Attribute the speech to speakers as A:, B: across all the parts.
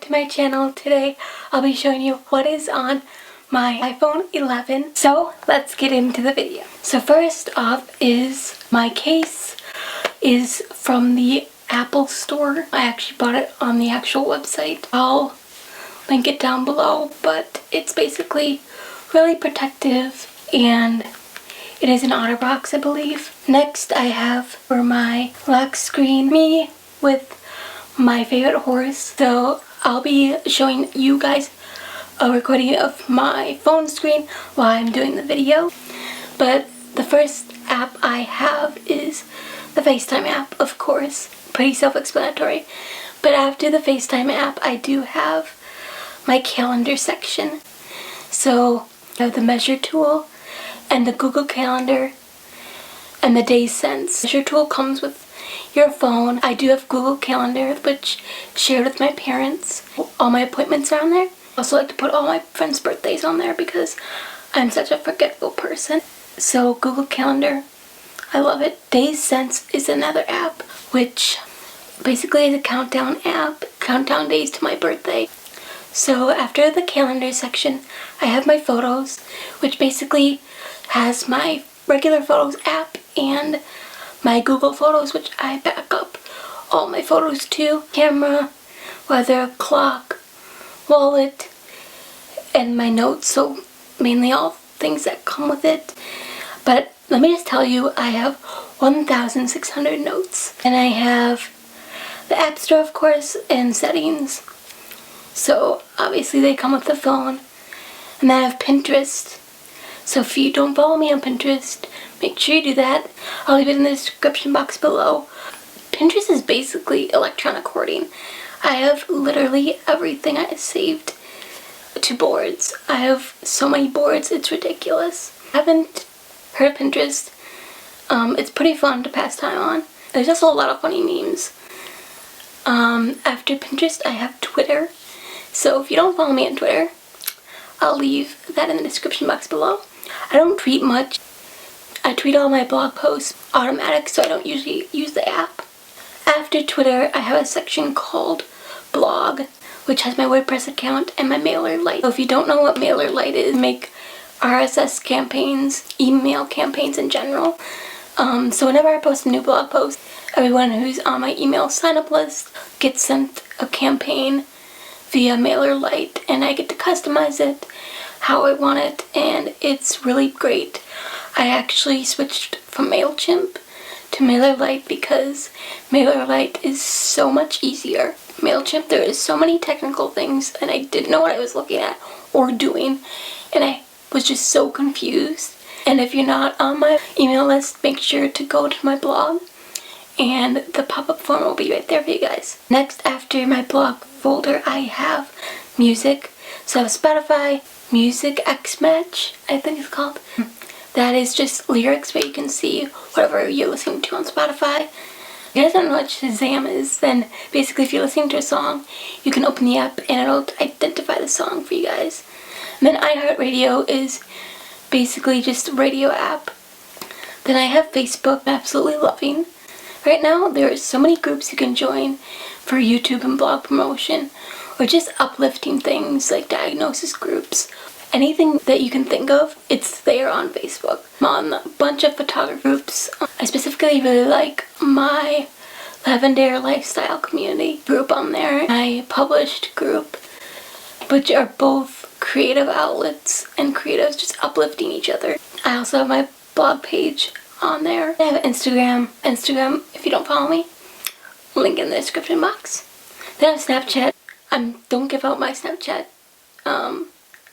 A: back to my channel. Today I'll be showing you what is on my iPhone 11. So let's get into the video. So first off is my case is from the Apple store. I actually bought it on the actual website. I'll link it down below, but it's basically really protective and it is an OtterBox, I believe. Next I have for my lock screen me with my favorite horse. So I'll be showing you guys a recording of my phone screen while I'm doing the video. But the first app I have is the FaceTime app, of course. Pretty self-explanatory. But after the FaceTime app, I do have my calendar section. So I have the measure tool and the Google Calendar and the DaysSince. Measure tool comes with your phone. I do have Google Calendar, which shared with my parents. All my appointments are on there. I also like to put all my friends' birthdays on there because I'm such a forgetful person. So Google Calendar, I love it. DaysSince is another app, which basically is a countdown app, countdown days to my birthday. So after the calendar section, I have my photos, which basically has my regular photos app and my Google Photos, which I back up all my photos to. Camera, weather, clock, wallet, and my notes, so mainly all things that come with it. But let me just tell you, I have 1,600 notes. And I have the App Store, of course, and settings. So obviously they come with the phone. And then I have Pinterest. So if you don't follow me on Pinterest, make sure you do that. I'll leave it in the description box below. Pinterest is basically electronic hoarding. I have literally everything I saved to boards. I have so many boards, it's ridiculous. I haven't heard of Pinterest. It's pretty fun to pass time on. There's also a lot of funny memes. After Pinterest, I have Twitter. So if you don't follow me on Twitter, I'll leave that in the description box below. I don't tweet much. I tweet all my blog posts automatic, so I don't usually use the app. After Twitter, I have a section called Blog, which has my WordPress account and my Mailerlite. So if you don't know what Mailerlite is, make RSS campaigns, email campaigns in general. So whenever I post a new blog post, everyone who's on my email sign-up list gets sent a campaign via Mailerlite, and I get to customize it how I want it, and it's really great. I actually switched from MailChimp to Mailerlite because Mailerlite is so much easier. MailChimp, there is so many technical things, and I didn't know what I was looking at or doing, and I was just so confused. And if you're not on my email list, make sure to go to my blog, and the pop-up form will be right there for you guys. Next, after my blog folder, I have music. So I have Spotify, Music X-Match, I think it's called. That is just lyrics where you can see whatever you're listening to on Spotify. If you guys don't know what SJCAM is, then basically if you're listening to a song, you can open the app and it'll identify the song for you guys. And then iHeartRadio is basically just a radio app. Then I have Facebook, I'm absolutely loving. Right now, there are so many groups you can join for YouTube and blog promotion, or just uplifting things like diagnosis groups. Anything that you can think of, it's there on Facebook. I'm on a bunch of photography groups. I specifically really like my Lavender Lifestyle Community group on there. My published group, which are both creative outlets and creatives just uplifting each other. I also have my blog page on there. I have Instagram. Instagram, if you don't follow me, link in the description box. Then I have Snapchat. Don't give out my Snapchat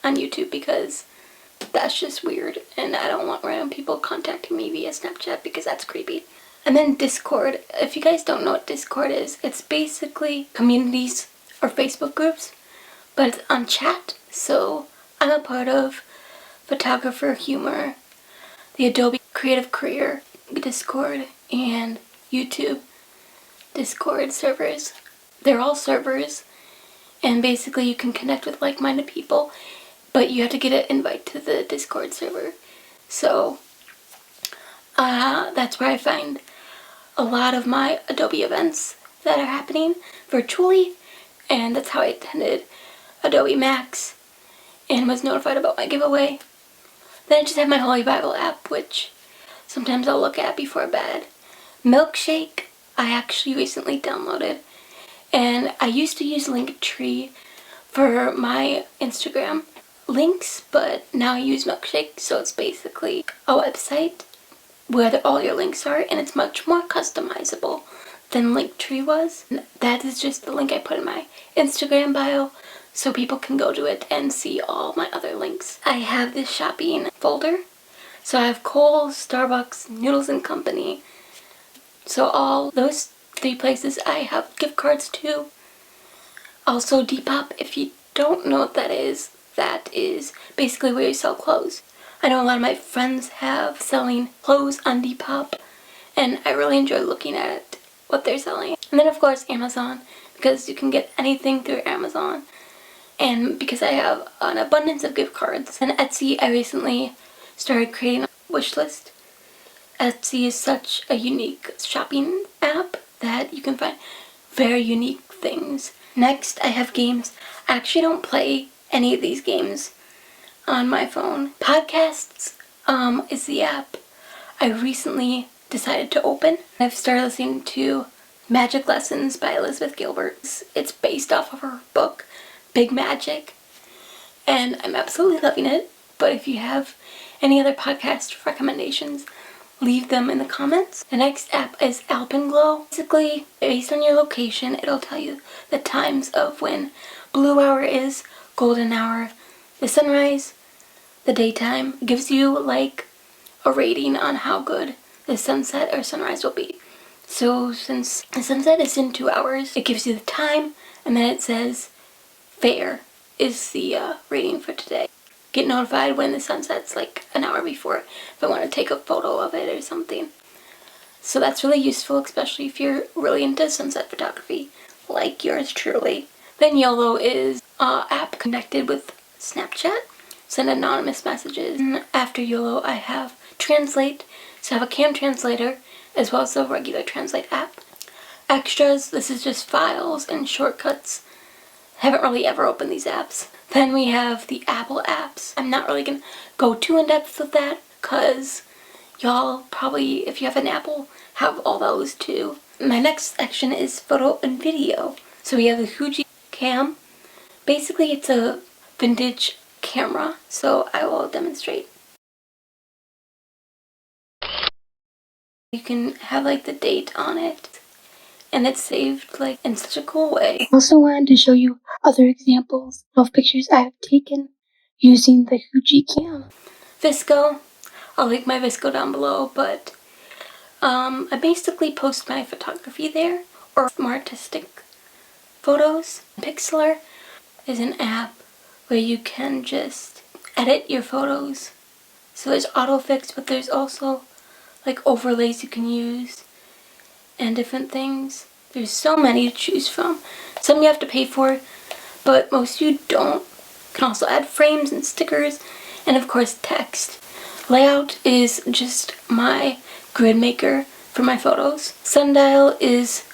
A: on YouTube because that's just weird, and I don't want random people contacting me via Snapchat because that's creepy. And then Discord. If you guys don't know what Discord is, it's basically communities or Facebook groups, but it's on chat. So I'm a part of Photographer Humor, the Adobe Creative Career Discord, and YouTube Discord servers. They're all servers, and basically you can connect with like-minded people, but you have to get an invite to the Discord server. So that's where I find a lot of my Adobe events that are happening virtually, and that's how I attended Adobe Max and was notified about my giveaway. Then I just have my Holy Bible app, which sometimes I'll look at before bed. Milkshake, I actually recently downloaded, and I used to use Linktree for my Instagram links, but now I use Milkshake, so it's basically a website where all your links are, and it's much more customizable than Linktree was. That is just the link I put in my Instagram bio, so people can go to it and see all my other links. I have this shopping folder, so I have Kohl's, Starbucks, Noodles and Company. So all those 3 places I have gift cards to. Also Depop, if you don't know what that is basically where you sell clothes. I know a lot of my friends have selling clothes on Depop, and I really enjoy looking at it, what they're selling. And then of course Amazon, because you can get anything through Amazon. And because I have an abundance of gift cards. And Etsy, I recently started creating a wish list. Etsy is such a unique shopping app that you can find very unique things. Next, I have games. I actually don't play any of these games on my phone. Podcasts is the app I recently decided to open. I've started listening to Magic Lessons by Elizabeth Gilbert. It's based off of her book, Big Magic, and I'm absolutely loving it. But if you have any other podcast recommendations, leave them in the comments. The next app is Alpenglow. Basically, based on your location, it'll tell you the times of when blue hour is, golden hour, the sunrise, the daytime. It gives you like a rating on how good the sunset or sunrise will be. So since the sunset is in 2 hours, it gives you the time, and then it says fair is the rating for today. Get notified when the sunset's like an hour before if I want to take a photo of it or something. So that's really useful, especially if you're really into sunset photography like yours truly. Then Yolo is an app connected with Snapchat. Send anonymous messages. And after Yolo, I have Translate. So I have a Cam translator as well as a regular Translate app. Extras, this is just files and shortcuts. Haven't really ever opened these apps. Then we have the Apple apps. I'm not really gonna go too in depth with that because y'all probably, if you have an Apple, have all those too. My next section is photo and video. So we have the HUJI cam. Basically it's a vintage camera, so I will demonstrate. You can have like the date on it, and it's saved like in such a cool way. I also wanted to show you other examples of pictures I have taken using the HUJI cam. VSCO, I'll link my VSCO down below, but I basically post my photography there, or more artistic photos. Pixlr is an app where you can just edit your photos. So there's autofix, but there's also like overlays you can use and different things. There's so many to choose from. Some you have to pay for, but most you don't. You can also add frames and stickers, and of course text. Layout is just my grid maker for my photos. Sundial is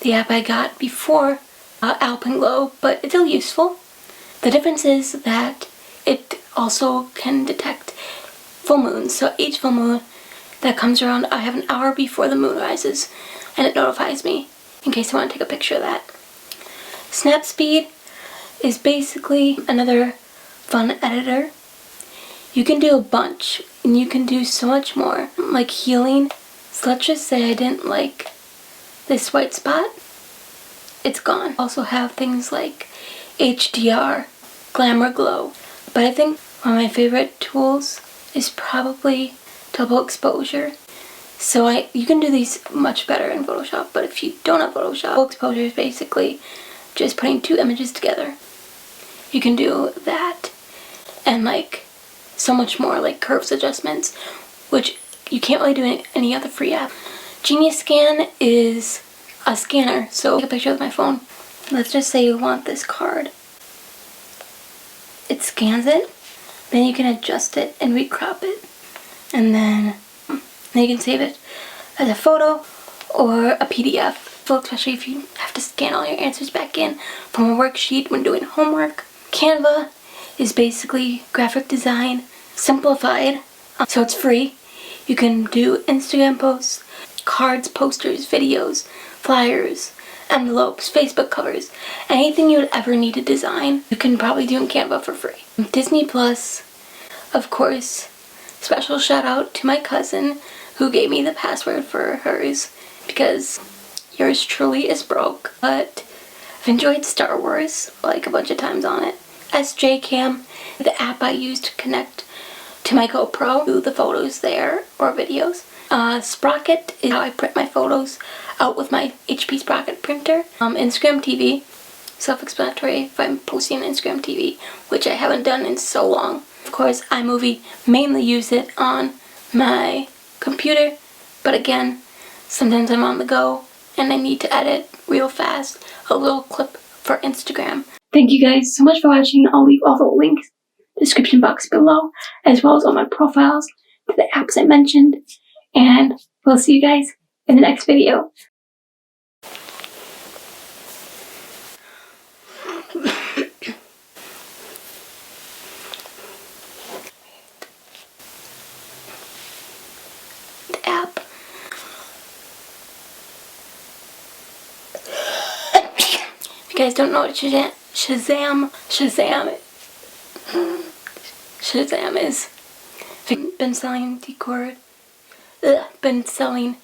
A: the app I got before Alpenglow, but it's still useful. The difference is that it also can detect full moons. So each full moon that comes around, I have an hour before the moon rises, and it notifies me in case I want to take a picture of that. Snapseed is basically another fun editor. You can do a bunch, and you can do so much more, like healing. So let's just say I didn't like this white spot. It's gone. Also have things like HDR, Glamour Glow. But I think one of my favorite tools is probably double exposure. So you can do these much better in Photoshop, but if you don't have Photoshop, double exposure is basically just putting 2 images together. You can do that, and like so much more, like curves adjustments, which you can't really do in any other free app. Genius Scan is a scanner, so take a picture with my phone. Let's just say you want this card. It scans it, then you can adjust it and recrop it, and then you can save it as a photo or a PDF. especially if you have to scan all your answers back in from a worksheet when doing homework. Canva is basically graphic design simplified, so it's free. You can do Instagram posts, cards, posters, videos, flyers, envelopes, Facebook covers, anything you would ever need to design, you can probably do in Canva for free. Disney Plus, of course, special shout out to my cousin who gave me the password for hers because yours truly is broke, but I've enjoyed Star Wars like a bunch of times on it. SJCAM, the app I use to connect to my GoPro, do the photos there or videos. Sprocket is how I print my photos out with my HP Sprocket printer. Instagram TV, self-explanatory if I'm posting on Instagram TV, which I haven't done in so long. Of course, iMovie, mainly use it on my computer, but again, sometimes I'm on the go and I need to edit real fast a little clip for Instagram. Thank you guys so much for watching. I'll leave all the links in the description box below, as well as all my profiles to the apps I mentioned, and we'll see you guys in the next video. The app. If you guys don't know what Shazam is. I've been selling